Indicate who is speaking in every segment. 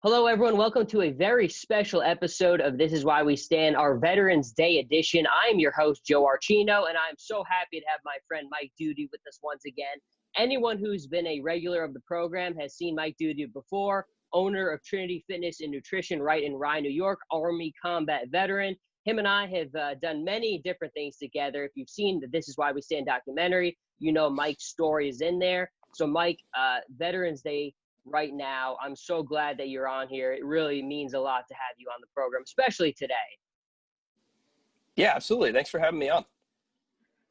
Speaker 1: Hello, everyone. Welcome to a very special episode of This Is Why We Stand, our Veterans Day edition. I'm your host, Joe Archino, and I'm so happy to have my friend Mike Doody with us once again. Anyone who's been a regular of the program has seen Mike Doody before, owner of Trinity Fitness and Nutrition right in Rye, New York, Army combat veteran. Him and I have done many different things together. If you've seen the This Is Why We Stand documentary, you know Mike's story is in there. So, Mike, Veterans Day right now. I'm so glad that you're on here. It really means a lot to have you on the program, especially today.
Speaker 2: Yeah, absolutely. Thanks for having me on.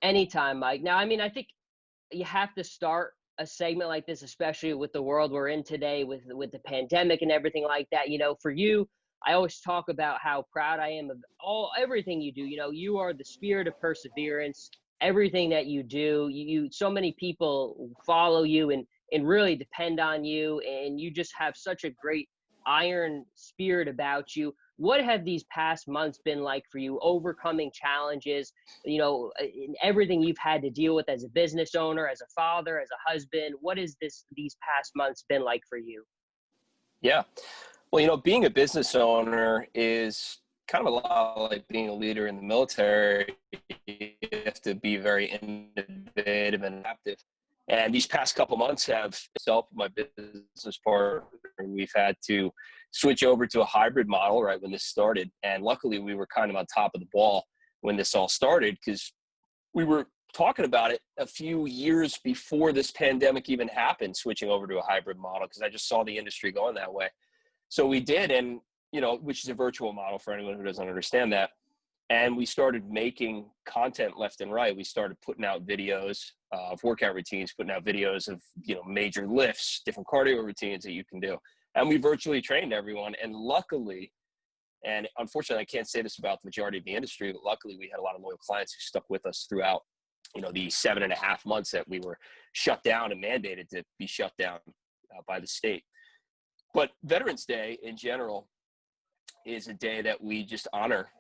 Speaker 1: Anytime, Mike. Now, I think you have to start a segment like this, especially with the world we're in today, with the pandemic and everything like that. For you, I always talk about how proud I am of everything you do. You are the spirit of perseverance. Everything that you do, so many people follow you and really depend on you, and you just have such a great iron spirit about you. What have these past months been like for you, overcoming challenges, in everything you've had to deal with as a business owner, as a father, as a husband? What has these past months been like for you?
Speaker 2: Yeah. Well, being a business owner is kind of a lot like being a leader in the military. You have to be very innovative and adaptive. And these past couple months have myself and my business partner, we've had to switch over to a hybrid model right when this started. And luckily we were kind of on top of the ball when this all started, because we were talking about it a few years before this pandemic even happened, switching over to a hybrid model, because I just saw the industry going that way. So we did, and which is a virtual model for anyone who doesn't understand that. And we started making content left and right. We started putting out videos of workout routines, putting out videos of, major lifts, different cardio routines that you can do. And we virtually trained everyone. And luckily, and unfortunately, I can't say this about the majority of the industry, but luckily we had a lot of loyal clients who stuck with us throughout, the 7.5 months that we were shut down and mandated to be shut down by the state. But Veterans Day in general is a day that we just honor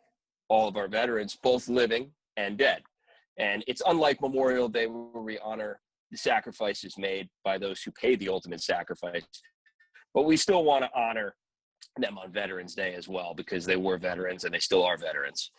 Speaker 2: all of our veterans, both living and dead. And it's unlike Memorial Day, where we honor the sacrifices made by those who paid the ultimate sacrifice. But we still want to honor them on Veterans Day as well, because they were veterans and they still are veterans.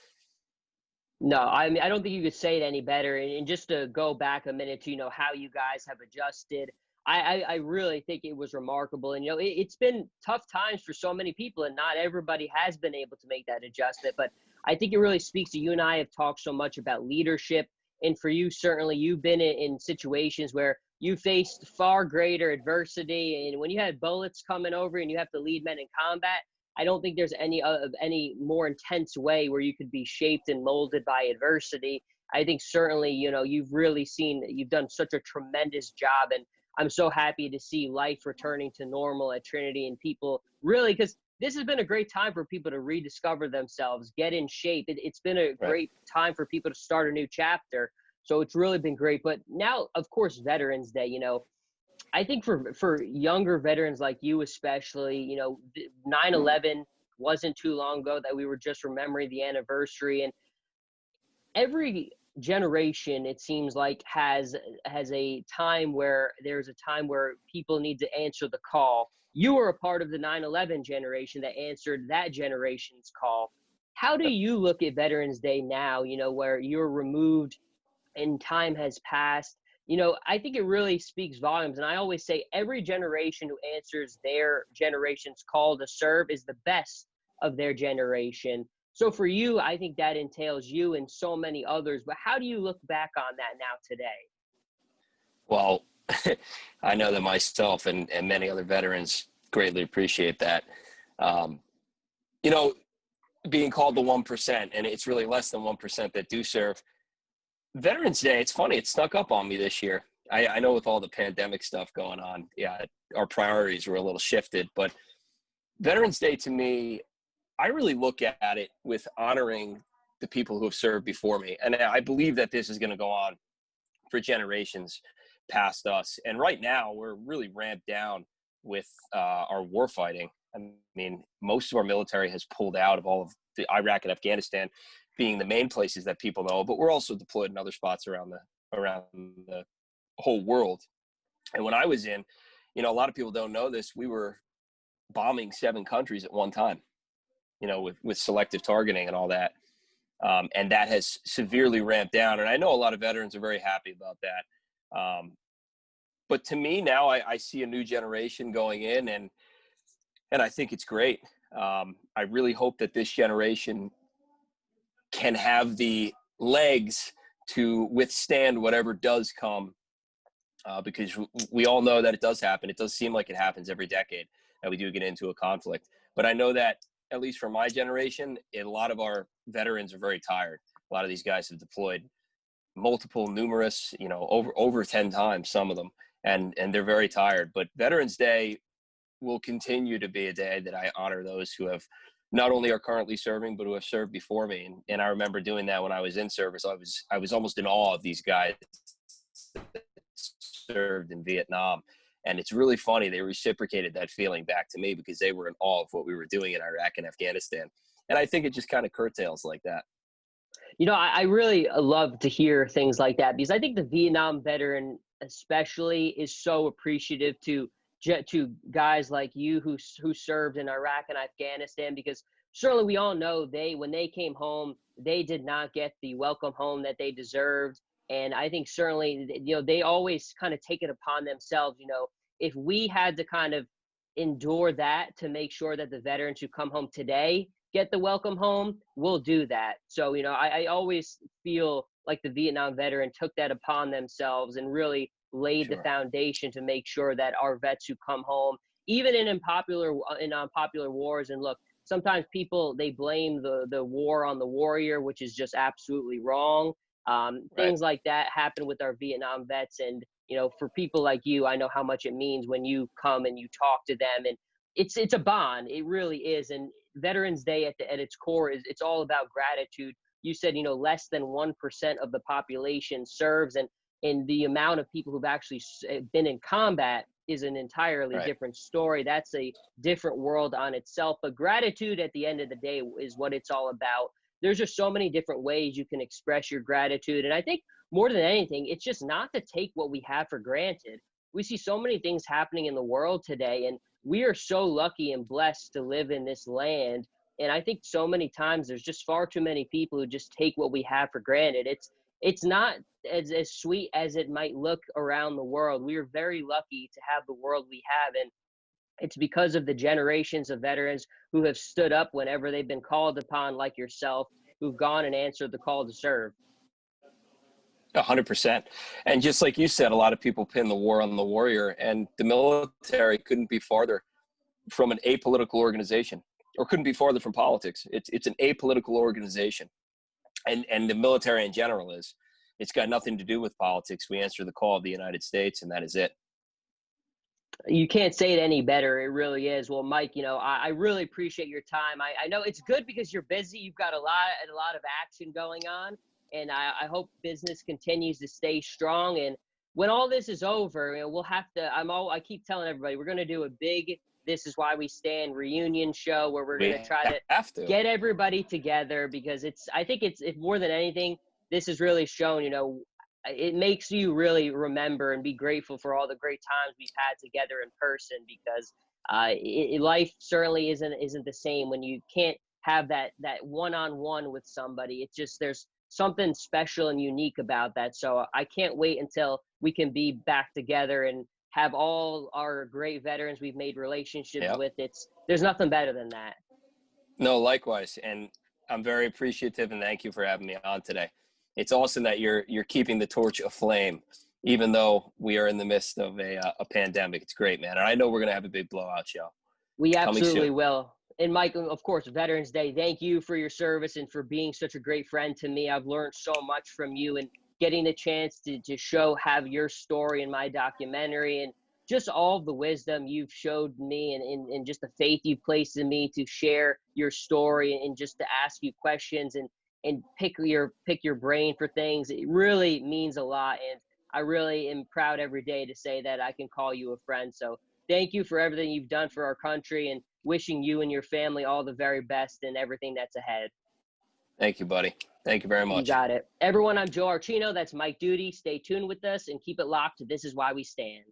Speaker 1: No, I don't think you could say it any better. And just to go back a minute to, how you guys have adjusted, I really think it was remarkable. And, it's been tough times for so many people, and not everybody has been able to make that adjustment. But I think it really speaks to you, and I have talked so much about leadership. And for you, certainly, you've been in situations where you faced far greater adversity. And when you had bullets coming over and you have to lead men in combat, I don't think there's any more intense way where you could be shaped and molded by adversity. I think certainly, you've done such a tremendous job. And I'm so happy to see life returning to normal at Trinity, and people really, because this has been a great time for people to rediscover themselves, get in shape. It's been a great time for people to start a new chapter. So it's really been great. But now, of course, Veterans Day, I think for younger veterans like you especially, 9/11 wasn't too long ago that we were just remembering the anniversary. And every generation, it seems like, has a time where people need to answer the call. You were a part of the 9/11 generation that answered that generation's call. How do you look at Veterans Day now, where you're removed and time has passed? I think it really speaks volumes. And I always say every generation who answers their generation's call to serve is the best of their generation. So for you, I think that entails you and so many others. But how do you look back on that now today?
Speaker 2: Well, I know that myself and many other veterans greatly appreciate that. Being called the 1%, and it's really less than 1% that do serve. Veterans Day, it's funny, it snuck up on me this year. I know with all the pandemic stuff going on, our priorities were a little shifted, but Veterans Day to me, I really look at it with honoring the people who have served before me. And I believe that this is going to go on for generations past us. And right now we're really ramped down with our war fighting. I mean, most of our military has pulled out of all of the Iraq and Afghanistan being the main places that people know, but we're also deployed in other spots around the whole world. And when I was in, a lot of people don't know this, we were bombing 7 countries at one time, with selective targeting and all that. And that has severely ramped down. And I know a lot of veterans are very happy about that. But to me now, I see a new generation going in, and I think it's great. I really hope that this generation can have the legs to withstand whatever does come, because we all know that it does happen. It does seem like it happens every decade that we do get into a conflict. But I know that, at least for my generation, a lot of our veterans are very tired. A lot of these guys have deployed numerous, over 10 times, some of them, and they're very tired. But Veterans Day will continue to be a day that I honor those who have not only are currently serving, but who have served before me. And I remember doing that when I was in service. I was almost in awe of these guys that served in Vietnam. And it's really funny. They reciprocated that feeling back to me because they were in awe of what we were doing in Iraq and Afghanistan. And I think it just kind of curtails like that.
Speaker 1: I really love to hear things like that, because I think the Vietnam veteran especially is so appreciative to guys like you who served in Iraq and Afghanistan, because certainly we all know when they came home, they did not get the welcome home that they deserved. And I think certainly, they always kind of take it upon themselves, if we had to kind of endure that to make sure that the veterans who come home today get the welcome home, we'll do that. So, I always feel like the Vietnam veteran took that upon themselves and really laid the foundation to make sure that our vets who come home, even in unpopular wars, and look, sometimes people, they blame the war on the warrior, which is just absolutely wrong. Things like that happen with our Vietnam vets. And, for people like you, I know how much it means when you come and you talk to them, and it's a bond. It really is. And Veterans Day at its core it's all about gratitude. You said, less than 1% of the population serves, and the amount of people who've actually been in combat is an entirely different story. That's a different world on itself. But gratitude at the end of the day is what it's all about. There's just so many different ways you can express your gratitude. And I think more than anything, it's just not to take what we have for granted. We see so many things happening in the world today, and we are so lucky and blessed to live in this land. And I think so many times there's just far too many people who just take what we have for granted. It's not as sweet as it might look around the world. We are very lucky to have the world we have. And it's because of the generations of veterans who have stood up whenever they've been called upon, like yourself, who've gone and answered the call to serve.
Speaker 2: 100%. And just like you said, a lot of people pin the war on the warrior, and the military couldn't be farther from an apolitical organization, or couldn't be farther from politics. It's an apolitical organization. And the military in general is. It's got nothing to do with politics. We answer the call of the United States, and that is it.
Speaker 1: You can't say it any better. It really is. Well, Mike, I really appreciate your time. I know it's good because you're busy. You've got a lot of action going on, and I hope business continues to stay strong. And when all this is over, we'll have to. I keep telling everybody we're going to do a big "This Is Why We Stand" reunion show where we're going to try to get everybody together, because I think it's more than anything, this has really shown, it makes you really remember and be grateful for all the great times we've had together in person, because life certainly isn't the same when you can't have that one-on-one with somebody. It's just, there's something special and unique about that. So I can't wait until we can be back together and have all our great veterans we've made relationships with. There's nothing better than that. No,
Speaker 2: likewise. And I'm very appreciative, and thank you for having me on today. It's awesome that you're keeping the torch aflame, even though we are in the midst of a pandemic. It's great, man. And I know we're going to have a big blowout show.
Speaker 1: We absolutely will. And Mike, of course, Veterans Day, thank you for your service and for being such a great friend to me. I've learned so much from you, and getting the chance to have your story in my documentary, and just all of the wisdom you've showed me, and just the faith you've placed in me to share your story and just to ask you questions and pick your brain for things. It really means a lot. And I really am proud every day to say that I can call you a friend. So thank you for everything you've done for our country, and wishing you and your family all the very best and everything that's ahead.
Speaker 2: Thank you, buddy. Thank you very much.
Speaker 1: You got it. Everyone, I'm Joe Archino. That's Mike Doody. Stay tuned with us and keep it locked. This is why we stand.